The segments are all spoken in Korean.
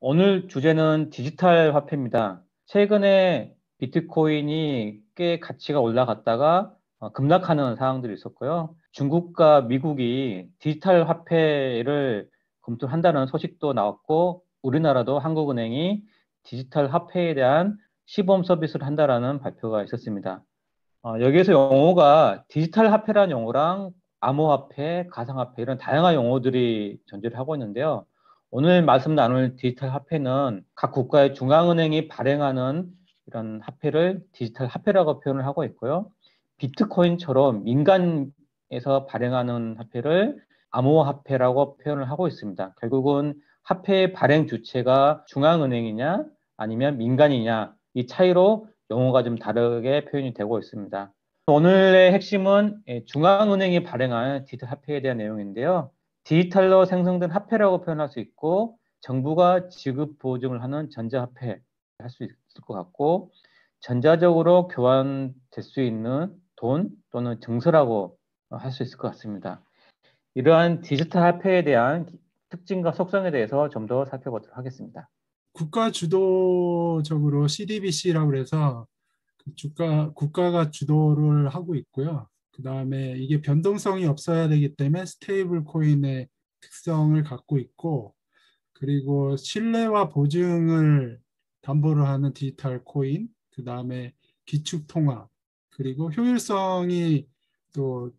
오늘 주제는 디지털 화폐입니다. 최근에 비트코인이 꽤 가치가 올라갔다가 급락하는 상황들이 있었고요. 중국과 미국이 디지털 화폐를 검토한다는 소식도 나왔고, 우리나라도 한국은행이 디지털 화폐에 대한 시범 서비스를 한다라는 발표가 있었습니다. 여기에서 용어가 디지털 화폐라는 용어랑 암호화폐, 가상화폐 이런 다양한 용어들이 존재를 하고 있는데요. 오늘 말씀 나눌 디지털 화폐는 각 국가의 중앙은행이 발행하는 이런 화폐를 디지털 화폐라고 표현을 하고 있고요. 비트코인처럼 민간에서 발행하는 화폐를 암호화폐라고 표현을 하고 있습니다. 결국은 화폐의 발행 주체가 중앙은행이냐 아니면 민간이냐 이 차이로 용어가 좀 다르게 표현이 되고 있습니다. 오늘의 핵심은 중앙은행이 발행한 디지털 화폐에 대한 내용인데요. 디지털로 생성된 화폐라고 표현할 수 있고 정부가 지급 보증을 하는 전자화폐 할 수 있을 것 같고 전자적으로 교환될 수 있는 돈 또는 증서라고 할 수 있을 것 같습니다. 이러한 디지털 화폐에 대한 특징과 속성에 대해서 좀 더 살펴보도록 하겠습니다. 국가 주도적으로 CDBC라고 해서 국가가 주도를 하고 있고요. 그 다음에 이게 변동성이 없어야 되기 때문에 스테이블 코인의 특성을 갖고 있고, 그리고 신뢰와 보증을 담보로 하는 디지털 코인, 그 다음에 기축 통화, 그리고 효율성이 또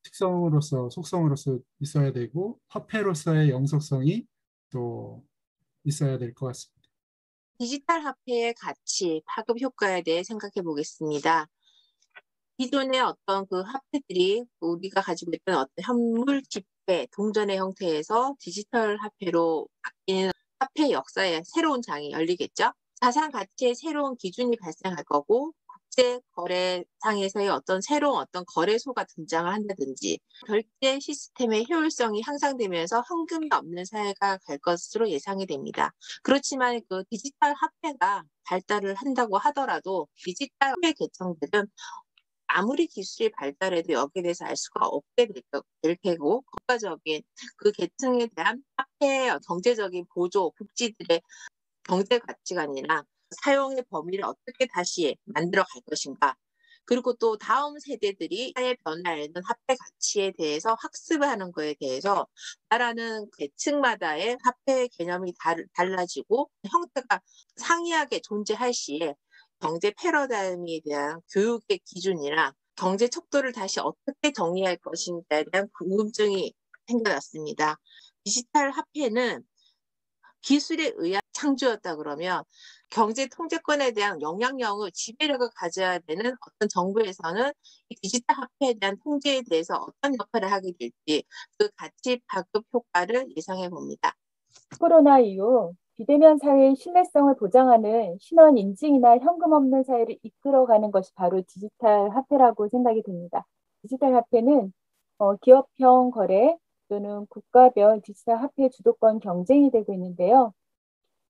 속성으로서 있어야 되고, 화폐로서의 영속성이 또 있어야 될 것 같습니다. 디지털 화폐의 가치, 파급 효과에 대해 생각해 보겠습니다. 기존의 어떤 그 화폐들이 우리가 가지고 있던 어떤 현물 지폐, 동전의 형태에서 디지털 화폐로 바뀌는 화폐 역사의 새로운 장이 열리겠죠. 자산 가치의 새로운 기준이 발생할 거고, 국제 거래상에서의 새로운 거래소가 등장을 한다든지, 결제 시스템의 효율성이 향상되면서 현금이 없는 사회가 갈 것으로 예상이 됩니다. 그렇지만 그 디지털 화폐가 발달을 한다고 하더라도 디지털 화폐 계층들은 아무리 기술이 발달해도 여기에 대해서 알 수가 없게 될 테고, 국가적인 그 계층에 대한 화폐의 경제적인 보조, 복지들의 경제 가치관이나 사용의 범위를 어떻게 다시 만들어 갈 것인가. 그리고 또 다음 세대들이 사회 변화에는 화폐 가치에 대해서 학습하는 거에 대해서 나라는 계층마다의 화폐 개념이 달라지고 형태가 상이하게 존재할 시에 경제 패러다임에 대한 교육의 기준이나 경제 척도를 다시 어떻게 정의할 것인가에 대한 궁금증이 생겨났습니다. 디지털 화폐는 기술에 의한 창조였다 그러면 경제 통제권에 대한 영향력을 지배력을 가져야 되는 어떤 정부에서는 이 디지털 화폐에 대한 통제에 대해서 어떤 역할을 하게 될지 그 가치 파급 효과를 예상해 봅니다. 코로나 이후 비대면 사회의 신뢰성을 보장하는 신원 인증이나 현금 없는 사회를 이끌어가는 것이 바로 디지털 화폐라고 생각이 듭니다. 디지털 화폐는 기업형 거래 또는 국가별 디지털 화폐 주도권 경쟁이 되고 있는데요.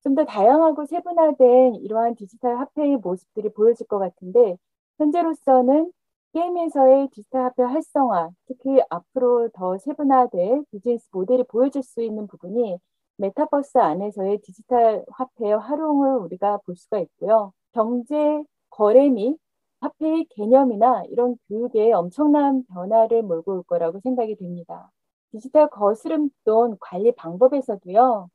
좀 더 다양하고 세분화된 이러한 디지털 화폐의 모습들이 보여질 것 같은데, 현재로서는 게임에서의 디지털 화폐 활성화, 특히 앞으로 더 세분화될 비즈니스 모델이 보여질 수 있는 부분이 메타버스 안에서의 디지털 화폐의 활용을 우리가 볼 수가 있고요. 경제, 거래 및 화폐의 개념이나 이런 교육에 엄청난 변화를 몰고 올 거라고 생각이 됩니다. 디지털 거스름돈 관리 방법에서도요,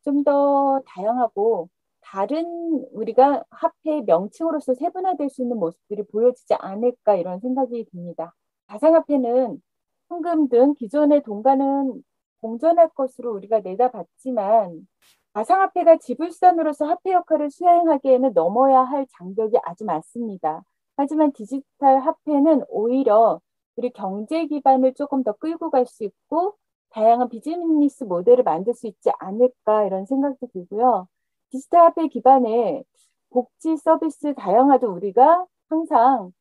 좀 더 다양하고 다른 우리가 화폐의 명칭으로서 세분화될 수 있는 모습들이 보여지지 않을까 이런 생각이 듭니다. 가상화폐는 현금 등 기존의 돈과는 공존할 것으로 우리가 내다봤지만 가상화폐가 지불선으로서 화폐 역할을 수행하기에는 넘어야 할 장벽이 아주 많습니다. 하지만 디지털 화폐는 오히려 우리 경제 기반을 조금 더 끌고 갈 수 있고 다양한 비즈니스 모델을 만들 수 있지 않을까 이런 생각도 들고요. 디지털 화폐 기반의 복지 서비스 다양화도 우리가 항상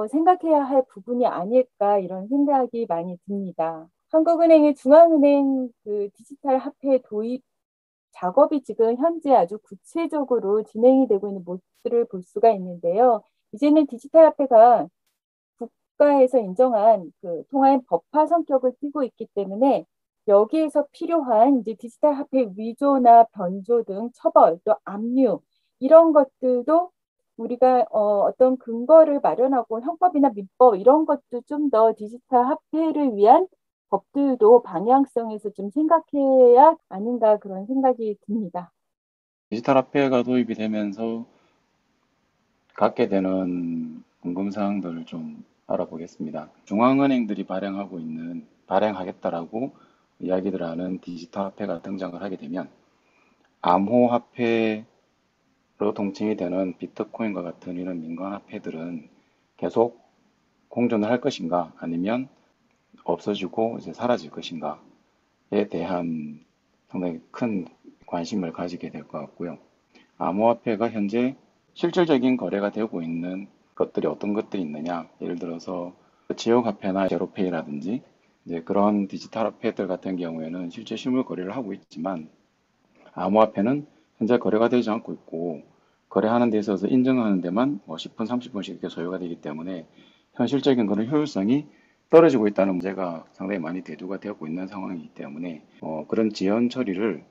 생각해야 할 부분이 아닐까 이런 생각이 많이 듭니다. 한국은행의 중앙은행 그 디지털 화폐 도입 작업이 지금 현재 아주 구체적으로 진행이 되고 있는 모습들을 볼 수가 있는데요. 이제는 디지털 화폐가 국가에서 인정한 그 통화의 법화 성격을 띠고 있기 때문에 여기에서 필요한 이제 디지털 화폐 위조나 변조 등 처벌, 또 압류 이런 것들도 우리가 어떤 근거를 마련하고 형법이나 민법 이런 것도 좀 더 디지털 화폐를 위한 법들도 방향성에서 좀 생각해야 아닌가 그런 생각이 듭니다. 디지털 화폐가 도입이 되면서 갖게 되는 궁금사항들을 좀 알아보겠습니다. 중앙은행들이 발행하겠다라고 이야기들 하는 디지털 화폐가 등장을 하게 되면 암호화폐로 동칭이 되는 비트코인과 같은 이런 민간화폐들은 계속 공존을 할 것인가 아니면 없어지고 이제 사라질 것인가에 대한 상당히 큰 관심을 가지게 될 것 같고요. 암호화폐가 현재 실질적인 거래가 되고 있는 것들이 어떤 것들이 있느냐, 예를 들어서 지역화폐나 제로페이라든지 이제 그런 디지털 화폐들 같은 경우에는 실제 실물 거래를 하고 있지만 암호화폐는 현재 거래가 되지 않고 있고 거래하는 데 있어서 인증하는 데만 10분, 30분씩 이렇게 소요가 되기 때문에 현실적인 그런 효율성이 떨어지고 있다는 문제가 상당히 많이 대두가 되고 있는 상황이기 때문에 그런 지연 처리를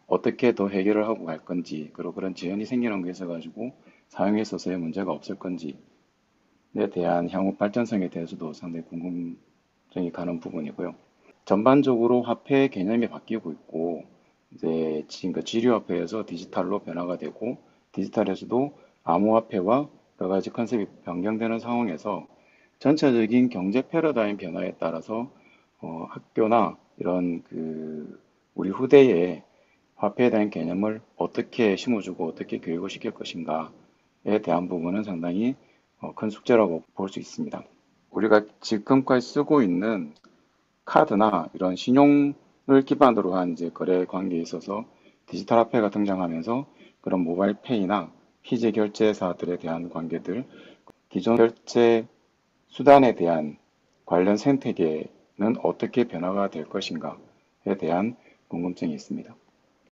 어떻게 더 해결을 하고 갈 건지, 그리고 그런 지연이 생기는 것에 있어가지고 사용에 있어서의 문제가 없을 건지에 대한 향후 발전성에 대해서도 상당히 궁금증이 가는 부분이고요. 전반적으로 화폐 개념이 바뀌고 있고, 이제 지금 지류화폐에서 디지털로 변화가 되고, 디지털에서도 암호화폐와 여러 가지 컨셉이 변경되는 상황에서 전체적인 경제 패러다임 변화에 따라서 학교나 이런 우리 후대에 화폐에 대한 개념을 어떻게 심어주고 어떻게 교육을 시킬 것인가에 대한 부분은 상당히 큰 숙제라고 볼 수 있습니다. 우리가 지금까지 쓰고 있는 카드나 이런 신용을 기반으로 한 이제 거래 관계에 있어서 디지털 화폐가 등장하면서 그런 모바일 페이나 희재 결제사들에 대한 관계들, 기존 결제 수단에 대한 관련 생태계는 어떻게 변화가 될 것인가에 대한 궁금증이 있습니다.